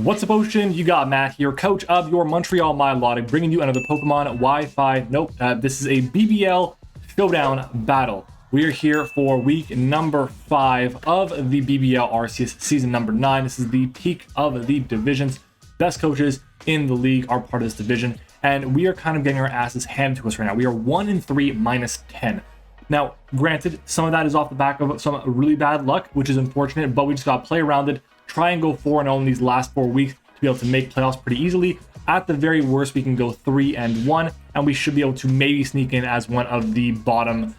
What's up, Ocean? You got Matt here, coach of your Montreal Milotic, bringing you another Pokemon Wi-Fi. This is a BBL Showdown battle. We are here for week number 5 of the BBL Arceus season number 9. This is the peak of the divisions. Best coaches in the league are part of this division, and we are kind of getting our asses handed to us right now. We are 1-3 minus 10. Now, granted, some of that is off the back of some really bad luck, which is unfortunate, but we just got to play around it, try and go 4-0 in these last 4 weeks to be able to make playoffs pretty easily. At the very worst, we can go 3-1, and we should be able to maybe sneak in as one of the bottom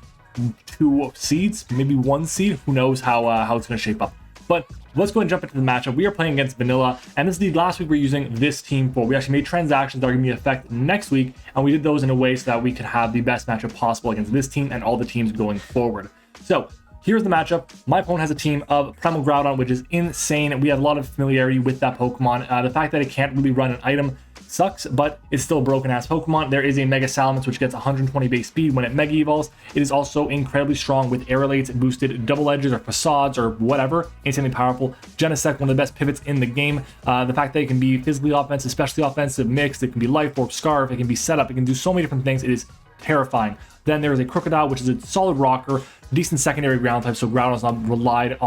2 seeds, maybe 1 seed. Who knows how it's going to shape up. But let's go and jump into the matchup. We are playing against Vanilla, and this is the last week we're using this team for. We actually made transactions that are going to be in effect next week, and we did those in a way so that we could have the best matchup possible against this team and all the teams going forward. So here's the matchup. My opponent has a team of Primal Groudon, which is insane. We have a lot of familiarity with that Pokemon. The fact that it can't really run an item sucks, but it's still a broken-ass Pokemon. There is a Mega Salamence, which gets 120 base speed when it Mega Evolves. It is also incredibly strong with Aerolates, boosted Double Edges or Facades or whatever. Insanely powerful. Genesect, one of the best pivots in the game. The fact that it can be physically offensive, especially offensive, mixed. It can be Life Orb, Scarf. It can be setup. It can do so many different things. It is terrifying. Then there is a Crocodile, which is a solid rocker, decent secondary ground type, so Groudon is not relied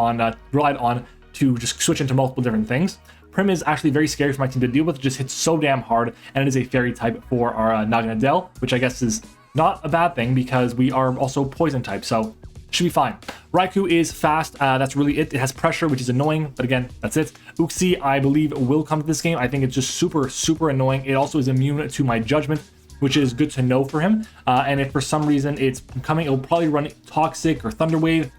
on to just switch into multiple different things. Prim is actually very scary for my team to deal with. It just hits so damn hard, and it is a fairy type for our Naganadel, which I guess is not a bad thing because we are also poison type, so should be fine. Raikou is fast. That's really it. It has pressure, which is annoying, but again, that's it. Uxie, I believe, will come to this game. I think it's just super annoying. It also is immune to my judgment, which is good to know for him. And if for some reason it's coming, it'll probably run Toxic or Thunder Wave.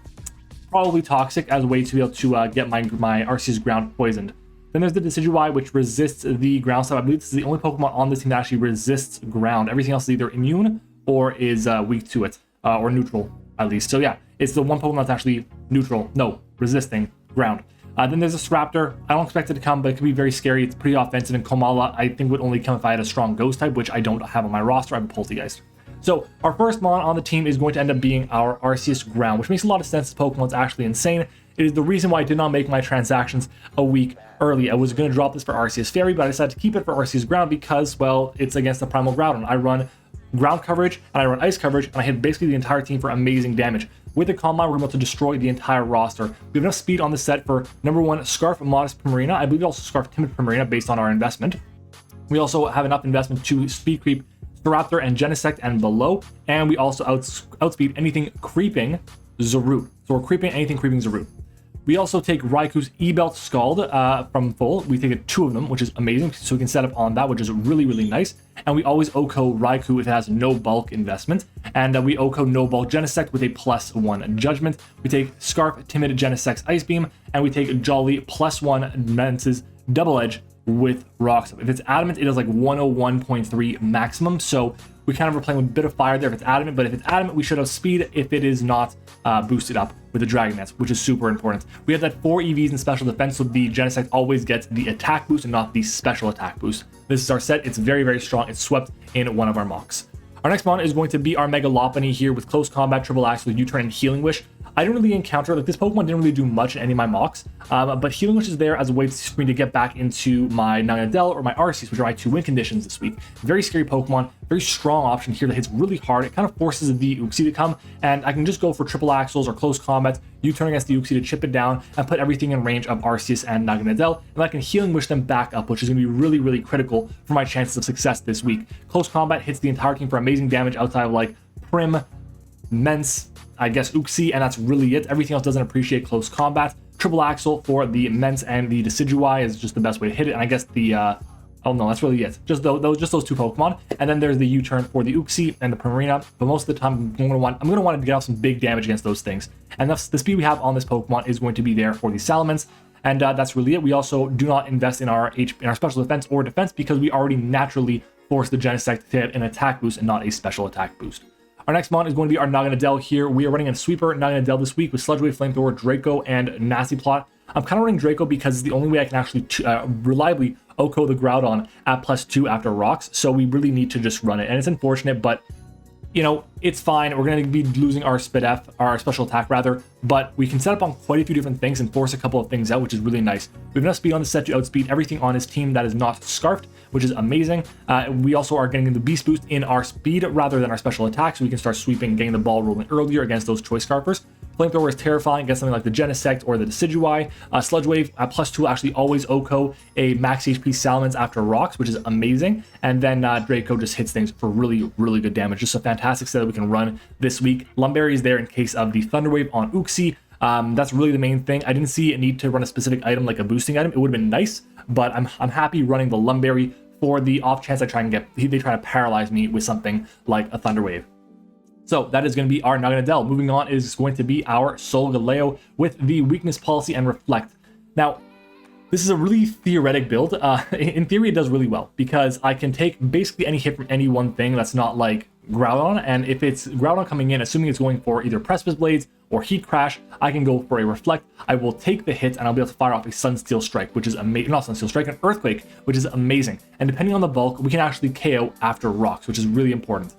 Probably Toxic as a way to be able to get my Arceus ground poisoned. Then there's the Decidueye, which resists the ground type. I believe this is the only Pokemon on this team that actually resists ground. Everything else is either immune or is weak to it, or neutral at least. So yeah, it's the one Pokemon that's actually resisting ground. Then there's a Raptor. I don't expect it to come, but it could be very scary. It's pretty offensive, and Komala I think would only come if I had a strong Ghost type, which I don't have on my roster. I have a Poltegeist. So our first mon on the team is going to end up being our Arceus ground, which makes a lot of sense. This Pokemon's actually insane. It is the reason why I did not make my transactions a week early. I was going to drop this for Arceus Fairy, but I decided to keep it for Arceus ground because, well, it's against the Primal Groudon. I run ground coverage and I run ice coverage, and I hit basically the entire team for amazing damage. With the Calm Mind, we're able to destroy the entire roster. We have enough speed on the set for number 1, Scarf Modest Primarina. I believe we also Scarf Timid Primarina based on our investment. We also have enough investment to speed creep Staraptor and Genesect and below, and we also outspeed anything creeping Zarude. So we're creeping anything creeping Zarude. We also take Raikou's E-Belt Scald from full. We take 2 of them, which is amazing, so we can set up on that, which is really nice. And we always OHKO Raikou if it has no bulk investment. And we OHKO no bulk Genesect with a +1 Judgment. We take Scarf Timid Genesect's Ice Beam, and we take Jolly +1 Mence's Double Edge with Rocks. If it's adamant, it is like 101.3 maximum, so we kind of are playing with a bit of fire there if it's adamant, but if it's adamant, we should have speed if it is not boosted up with the Dragon Dance, which is super important. We have that 4 EVs in special defense, so the Genesect always gets the attack boost and not the special attack boost. This is our set. It's very strong. It's swept in one of our mocks. Our next mon is going to be our Mega Lopunny here with Close Combat, Triple Axe with U-Turn and Healing Wish. I didn't really encounter, like, this Pokemon didn't really do much in any of my mocks, but Healing Wish is there as a way for me to get back into my Naganadel or my Arceus, which are my 2 win conditions this week. Very scary Pokemon, very strong option here that hits really hard. It kind of forces the Uxie to come, and I can just go for Triple Axles or Close Combat, U-Turn against the Uxie to chip it down and put everything in range of Arceus and Naganadel, and I can Healing Wish them back up, which is going to be really critical for my chances of success this week. Close Combat hits the entire team for amazing damage outside of, like, Prim, Mence, I guess Uxie, and that's really it. Everything else doesn't appreciate Close Combat. Triple Axle for the Mence and the Decidueye is just the best way to hit it, and I guess the oh no, that's really it. Just those 2 Pokemon, and then there's the U-Turn for the Uxie and the Primarina. But most of the time, I'm gonna want to get off some big damage against those things, and that's the speed we have on this Pokemon is going to be there for the Salamence, and that's really it. We also do not invest in our special defense or defense because we already naturally force the Genesect to hit an attack boost and not a special attack boost. Our next mon is going to be our Naganadel here. We are running a Sweeper Naganadel this week with Sludge Wave, Flamethrower, Draco, and Nasty Plot. I'm kind of running Draco because it's the only way I can actually reliably OHKO the Groudon at +2 after Rocks, so we really need to just run it. And it's unfortunate, but you know, it's fine. We're going to be losing our our special attack rather, but we can set up on quite a few different things and force a couple of things out, which is really nice. We have enough speed on the set to outspeed everything on his team that is not scarfed, which is amazing. We also are getting the beast boost in our speed rather than our special attack, so we can start sweeping, getting the ball rolling earlier against those choice scarfers. Flamethrower is terrifying against something like the Genesect or the Decidui. Sludge Wave at +2 actually always OHKO a max HP Salamence after rocks, which is amazing. And then Draco just hits things for really, really good damage. Just a fantastic set that we can run this week. Lumberry is there in case of the Thunder Wave on Uxie. That's really the main thing. I didn't see a need to run a specific item like a boosting item. It would have been nice, but I'm happy running the Lumberry for the off chance they try to paralyze me with something like a Thunder Wave. So that is going to be our Naganadel. Moving on is going to be our Solgaleo with the Weakness Policy and Reflect. Now, this is a really theoretic build. In theory, it does really well because I can take basically any hit from any one thing that's not like Groudon, and if it's Groudon coming in, assuming it's going for either Precipice Blades or Heat Crash, I can go for a Reflect. I will take the hit and I'll be able to fire off a Sunsteel Strike, which is amazing. Not Sunsteel Strike, an Earthquake, which is amazing. And depending on the bulk, we can actually KO after rocks, which is really important.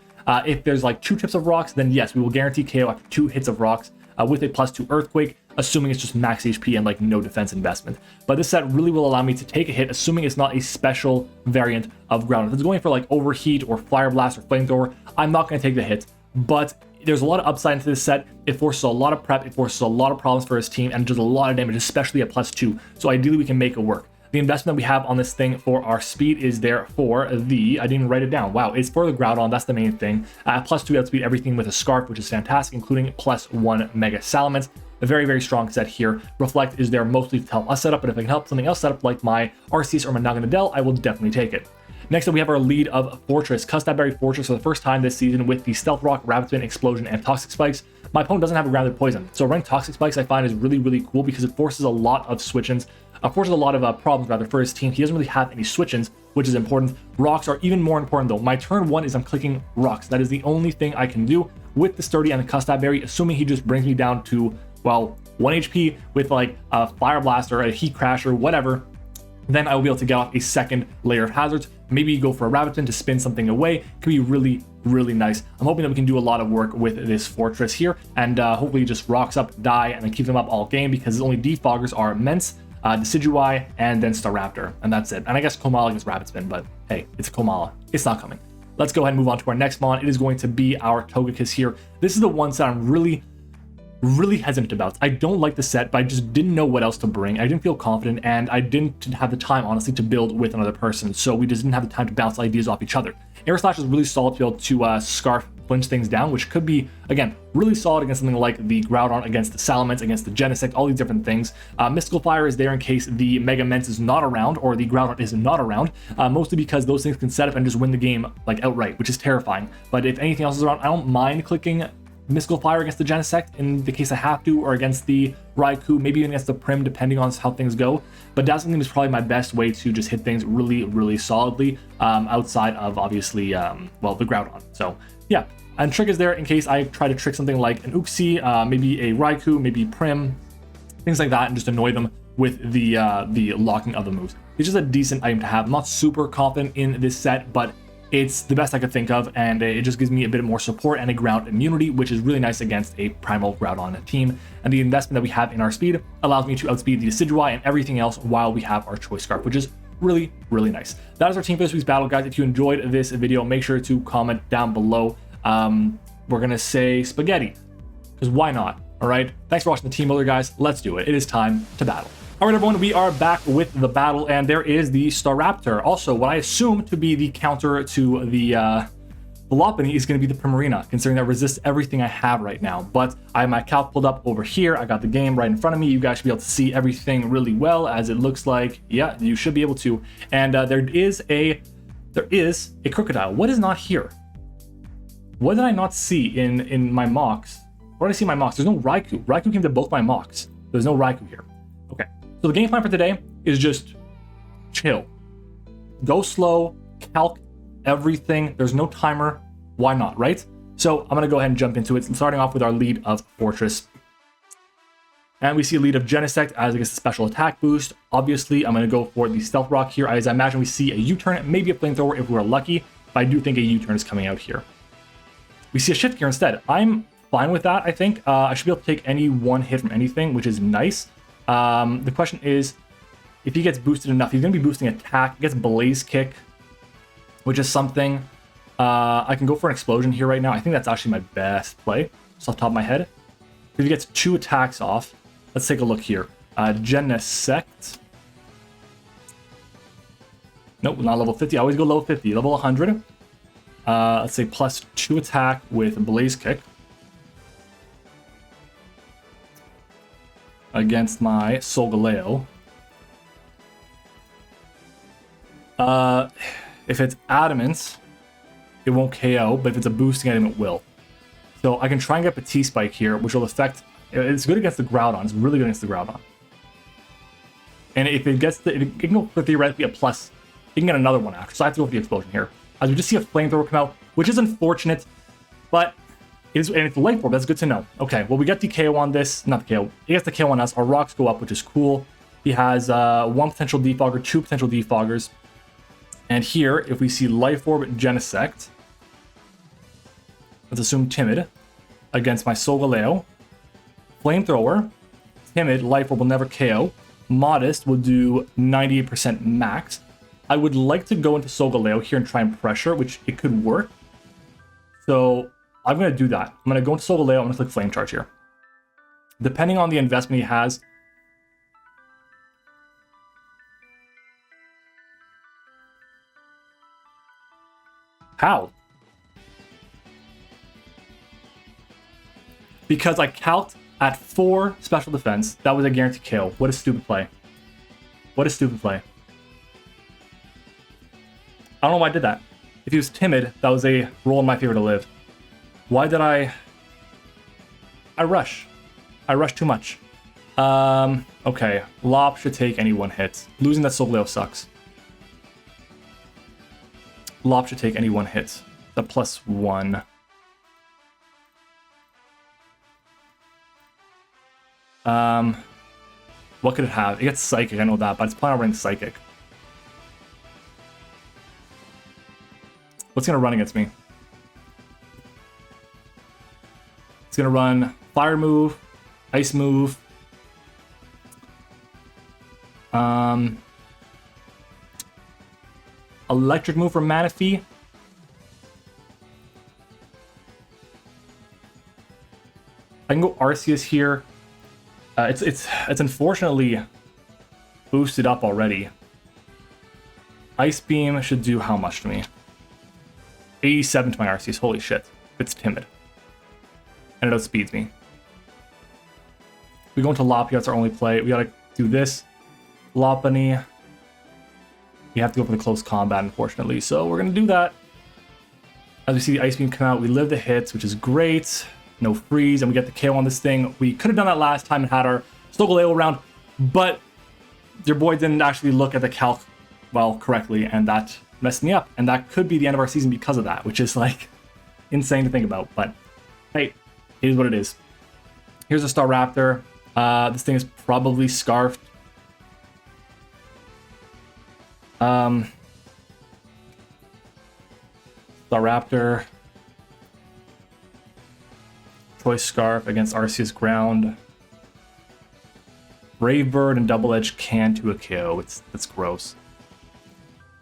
If there's like 2 tips of rocks, then yes, we will guarantee KO after 2 hits of rocks with a +2 Earthquake, assuming it's just max HP and like no defense investment. But this set really will allow me to take a hit, assuming it's not a special variant of Groudon. If it's going for like Overheat or Fire Blast or Flamethrower, I'm not going to take the hit. But there's a lot of upside into this set. It forces a lot of prep, it forces a lot of problems for his team, and does a lot of damage, especially at +2. So ideally we can make it work. The investment we have on this thing for our speed is there for the, I didn't write it down. Wow, it's for the Groudon, that's the main thing. At +2, outspeed everything with a Scarf, which is fantastic, including +1 Mega Salamence. A very, very strong set here. Reflect is there mostly to help us set up, but if I can help something else set up like my Arceus or my Naganadel, I will definitely take it. Next up, we have our lead of Fortress. Custapberry Fortress for the first time this season with the Stealth Rock, Rapid Spin, Explosion, and Toxic Spikes. My opponent doesn't have a grounded poison, so running Toxic Spikes I find is really, really cool because it forces a lot of switch-ins. Forces a lot of problems rather for his team. He doesn't really have any switch-ins, which is important. Rocks are even more important though. My turn 1 is I'm clicking rocks. That is the only thing I can do with the Sturdy and the Custapberry, assuming he just brings me down to, well, 1 HP with like a Fire Blast or a Heat Crash or whatever. Then I will be able to get off a second layer of hazards. Maybe go for a Rabbit Spin to spin something away. It could be really, really nice. I'm hoping that we can do a lot of work with this Fortress here, and hopefully just rocks up, die, and then keep them up all game, because his only defoggers are Mence, Decidui, and then Staraptor, and that's it. And I guess Komala against Rabbit Spin, but hey, it's Komala. It's not coming. Let's go ahead and move on to our next mon. It is going to be our Togekiss here. This is the one set I'm really hesitant about. I don't like the set, but I just didn't know what else to bring. I didn't feel confident, and I didn't have the time, honestly, to build with another person, so we just didn't have the time to bounce ideas off each other. Air Slash is really solid to be able to Scarf flinch things down, which could be, again, really solid against something like the Groudon, against the Salamence, against the Genesect, all these different things. Mystical Fire is there in case the Mega Mence is not around, or the Groudon is not around, mostly because those things can set up and just win the game, like, outright, which is terrifying. But if anything else is around, I don't mind clicking Mystical Fire against the Genesect in the case I have to, or against the Raikou, maybe even against the Prim, depending on how things go. But Dazzling Gleam is probably my best way to just hit things really, really solidly, outside of, obviously, well, the Groudon. So, yeah. And Trick is there in case I try to trick something like an Uxie, maybe a Raikou, maybe Prim, things like that, and just annoy them with the locking of the moves. It's just a decent item to have. I'm not super confident in this set, but it's the best I could think of, and it just gives me a bit more support and a ground immunity, which is really nice against a Primal Groudon team. And the investment that we have in our speed allows me to outspeed the Decidui and everything else while we have our Choice Scarf, which is really, really nice. That is our team for this week's battle, guys. If you enjoyed this video, make sure to comment down below. We're gonna say spaghetti, because why not? All right. Thanks for watching the Team Builder, guys. Let's do it. It is time to battle. All right, everyone, we are back with the battle, and there is the Staraptor. Also, what I assume to be the counter to the Lopunny is going to be the Primarina, considering that resists everything I have right now. But I have my calc pulled up over here. I got the game right in front of me. You guys should be able to see everything really well, as it looks like. Yeah, you should be able to. And there is a Crocodile. What is not here? What did I not see in my mocks? Where did I see my mocks? There's no Raikou. Raikou came to both my mocks. There's no Raikou here. Okay. So the game plan for today is just chill. Go slow, calc everything. There's no timer. Why not, right? So I'm going to go ahead and jump into it, starting off with our lead of Fortress. And we see a lead of Genesect as against the special attack boost. Obviously, I'm going to go for the Stealth Rock here, as I imagine we see a U-turn, maybe a Flamethrower if we're lucky, but I do think a U-turn is coming out here. we see a shift gear instead. I'm fine with that, I think. I should be able to take any one hit from anything, which is nice. The question is, if he gets boosted enough, he's going to be boosting attack. He gets Blaze Kick, which is something. I can go for an explosion here right now. I think that's actually my best play, just off the top of my head. If he gets 2 attacks off, let's take a look here. Genesect. Nope, not level 50. I always go level 50. Level 100. Let's say plus 2 attack with Blaze Kick. Against my Solgaleo. If it's Adamant, it won't KO, but if it's a boosting item, it will. So I can try and get Petit Spike here, which will affect... It's good against the Groudon. It's really good against the Groudon. And if it gets the... It can go for theoretically a plus. It can get another one after. So I have to go for the explosion here. As we just see a flamethrower come out, which is unfortunate, but... and it's life orb. That's good to know. Okay, well, we get the KO on this. Not the KO. He gets the KO on us. Our rocks go up, which is cool. He has 1 potential defogger, 2 potential defoggers. And here, if we see Life Orb Genesect, let's assume Timid against my Solgaleo. Flamethrower, Timid, Life Orb will never KO. Modest will do 98% max. I would like to go into Solgaleo here and try and pressure, which it could work. So I'm going to do that. I'm going to go into Solgaleo. I'm going to click Flame Charge here. Depending on the investment he has, how? Because I calced at 4 special defense. That was a guaranteed KO. What a stupid play. What a stupid play. I don't know why I did that. If he was timid, that was a roll in my favor to live. Why did I rush? I rushed too much. Okay. Lop should take any 1 hit. Losing that Solgaleo sucks. Lop should take any 1 hit. The +1. What could it have? It gets Psychic, I know that, but it's planning on running Psychic. What's gonna run against me? It's gonna run Fire move, Ice move. Electric move for Manaphy. I can go Arceus here. It's unfortunately boosted up already. Ice Beam should do how much to me? 87 to my Arceus. Holy shit. It's timid. And it outspeeds me. We go into Lopunny. That's our only play. We gotta do this. Lopunny. We have to go for the close combat, unfortunately. So we're gonna do that. As we see the Ice Beam come out, we live the hits, which is great. No freeze, and we get the KO on this thing. We could have done that last time and had our Solgaleo round, but your boy didn't actually look at the calc well correctly, and that messed me up. And that could be the end of our season because of that, which is like insane to think about. But hey, it is what it is. Here's a Staraptor. This thing is probably scarfed. Staraptor. Choice Scarf against Arceus Ground. Brave Bird and Double Edge can to a KO. That's gross.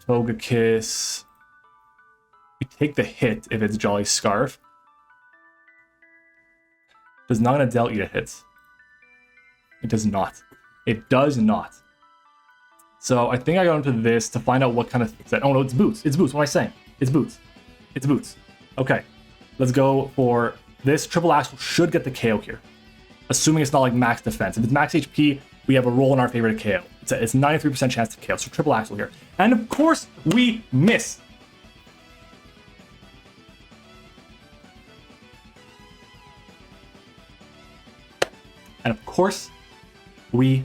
Togekiss. We take the hit if it's Jolly Scarf. Does not gonna dealt you a hit. It does not. It does not. So I think I go into this to find out what kind of set. Oh no, it's Boots. It's Boots. What am I saying? It's Boots. It's Boots. Okay. Let's go for this. Triple Axle should get the KO here. Assuming it's not like max defense. If it's max HP, we have a roll in our favor to KO. It's 93% chance to KO. So Triple Axle here. And of course, we miss. And of course, we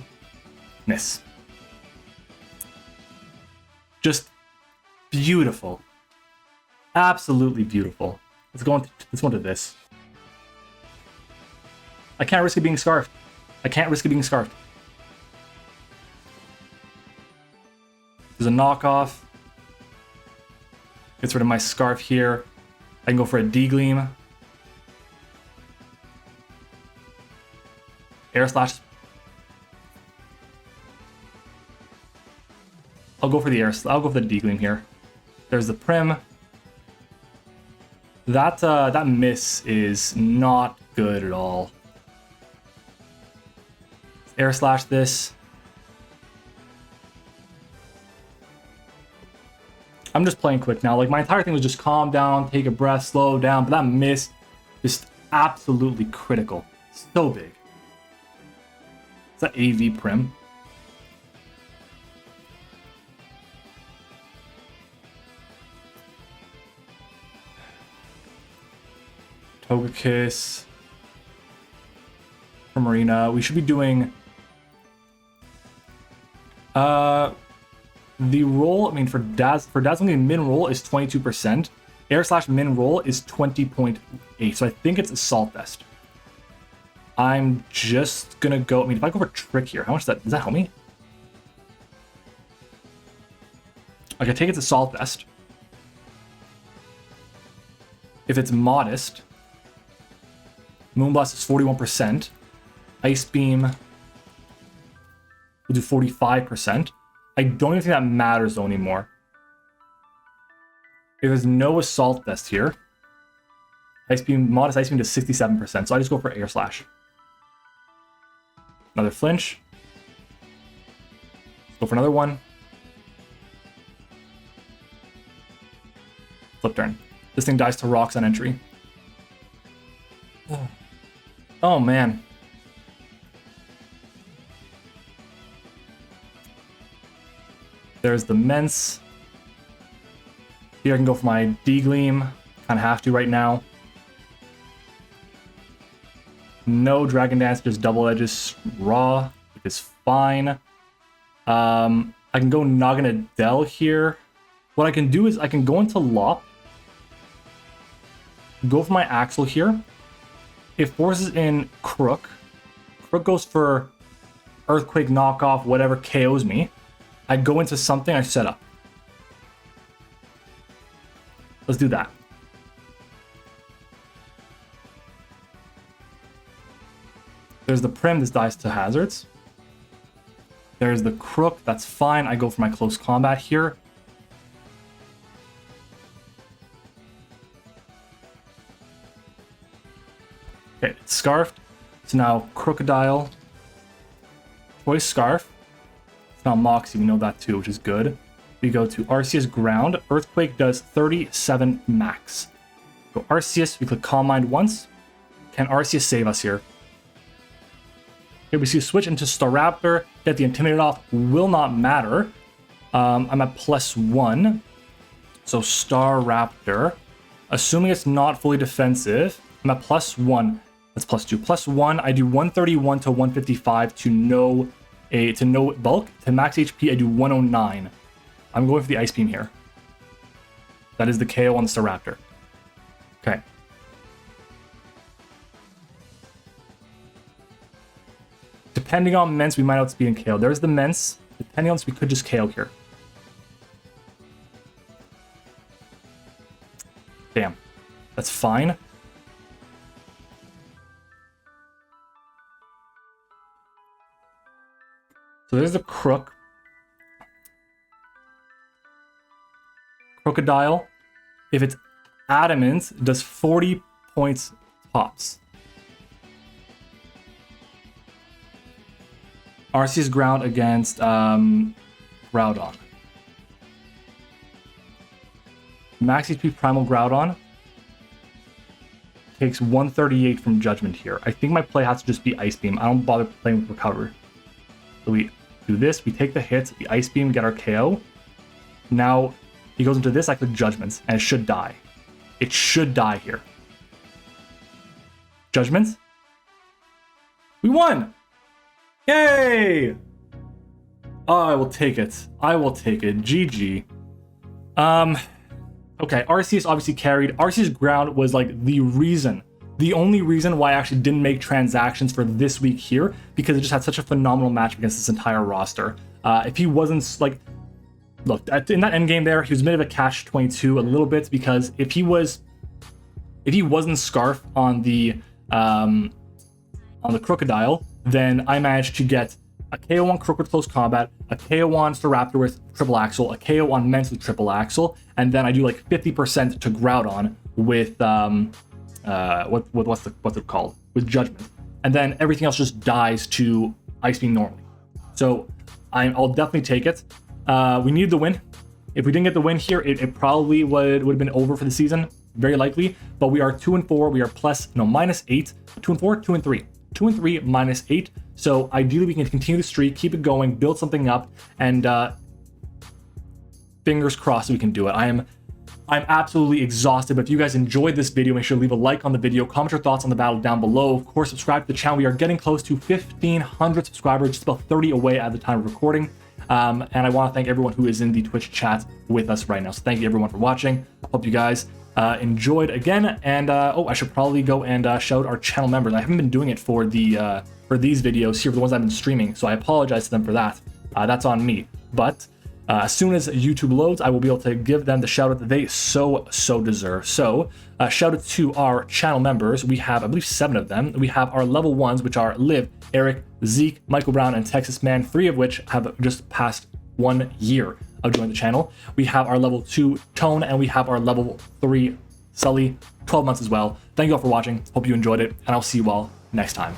miss. Just beautiful. Absolutely beautiful. Let's go into this. I can't risk it being scarfed. I can't risk it being scarfed. There's a knockoff. Gets rid of my scarf here. I can go for a D-Gleam. Air slash. I'll go for the air. I'll go for the D-Gleam here. There's the Prim. That miss is not good at all. Air slash this. I'm just playing quick now. Like, my entire thing was just calm down, take a breath, slow down. But that miss, just absolutely critical. So big. It's that AV Prim. Togekiss. For Marina. We should be doing... The roll, I mean, for Dazzling min roll is 22%. Air slash min roll is 20.8. So I think it's Assault Vest. I'm just gonna go, I mean, if I go for Trick here, how much does that help me? Okay, take its Assault Vest. If it's Modest, Moonblast is 41%. Ice Beam will do 45%. I don't even think that matters though anymore. If there's no Assault Vest here, Ice Beam, Modest Ice Beam does 67%, so I just go for Air Slash. Another Flinch. Go for another one. Flip turn. This thing dies to Rocks on entry. Oh man. There's the Mence. Here I can go for my D-Gleam. Kind of have to right now. No Dragon Dance, just Double Edges Raw, which is fine. I can go Naganadel here. What I can do is I can go into Lop. Go for my Axel here. It forces in Crook. Crook goes for Earthquake knockoff, whatever KOs me. I go into something I set up. Let's do that. There's the Prim, this dies to hazards. There's the Crook, that's fine. I go for my close combat here. Okay, it's Scarfed. So now Crocodile. Choice Scarf. It's not Moxie, we know that too, which is good. We go to Arceus Ground. Earthquake does 37 max. Go Arceus, we click Calm Mind once. Can Arceus save us here? Okay, we see a switch into Staraptor. Get the Intimidate off, will not matter. I'm at +1. So Staraptor. Assuming it's not fully defensive, I'm at +1. That's +2. +1, I do 131 to 155 to no bulk. To max HP, I do 109. I'm going for the Ice Beam here. That is the KO on the Staraptor. Okay. Depending on Mence, we might outspeed and KO. There's the Mence. Depending on this, we could just KO here. Damn. That's fine. So there's the Crook. Crocodile. If it's Adamant, it does 40 points tops. Arceus Ground against Groudon. Max HP Primal Groudon takes 138 from Judgment here. I think my play has to just be Ice Beam. I don't bother playing with Recover. So we do this, we take the hits, the Ice Beam, get our KO. Now he goes into this, I click Judgments, and it should die. It should die here. Judgments? We won! Yay! Oh, I will take it. I will take it. GG. Okay, Arceus obviously carried. Arceus Ground was like the only reason why I actually didn't make transactions for this week here, because it just had such a phenomenal match against this entire roster. If he wasn't like, look, in that end game there, he was a bit of a catch-22 a little bit, because if he wasn't Scarf on the Crocodile, then I managed to get a KO on Crook with close combat, a KO on Staraptor with triple axle, a KO on Mence with triple axle, and then I do like 50% to Groudon with what's it called? With Judgment. And then everything else just dies to Ice Beam normally. So I'll definitely take it. We need the win. If we didn't get the win here, it probably would have been over for the season, very likely. But we are 2-4. We are -8. 2-4, 2-3. 2-3 -8. So ideally, we can continue the streak, keep it going, build something up, and fingers crossed we can do it. I'm absolutely exhausted, but if you guys enjoyed this video, make sure to leave a like on the video, comment your thoughts on the battle down below. Of course, subscribe to the channel. We are getting close to 1,500 subscribers, just about 30 away at the time of recording. And I want to thank everyone who is in the Twitch chat with us right now. So thank you everyone for watching. Hope you guys enjoyed again. And I should probably go and shout our channel members. I haven't been doing it for the for these videos here, for the ones I've been streaming, so I apologize to them for that. That's on me. But as soon as YouTube loads, I will be able to give them the shout out that they so deserve. So shout out to our channel members. We have, I believe, 7 of them. We have our level 1s, which are Liv, Eric, Zeke, Michael Brown, and Texas Man, 3 of which have just passed 1 year of joining the channel. We have our level 2 Tone, and we have our level 3 Sully, 12 months as well. Thank you all for watching. Hope you enjoyed it, and I'll see you all next time.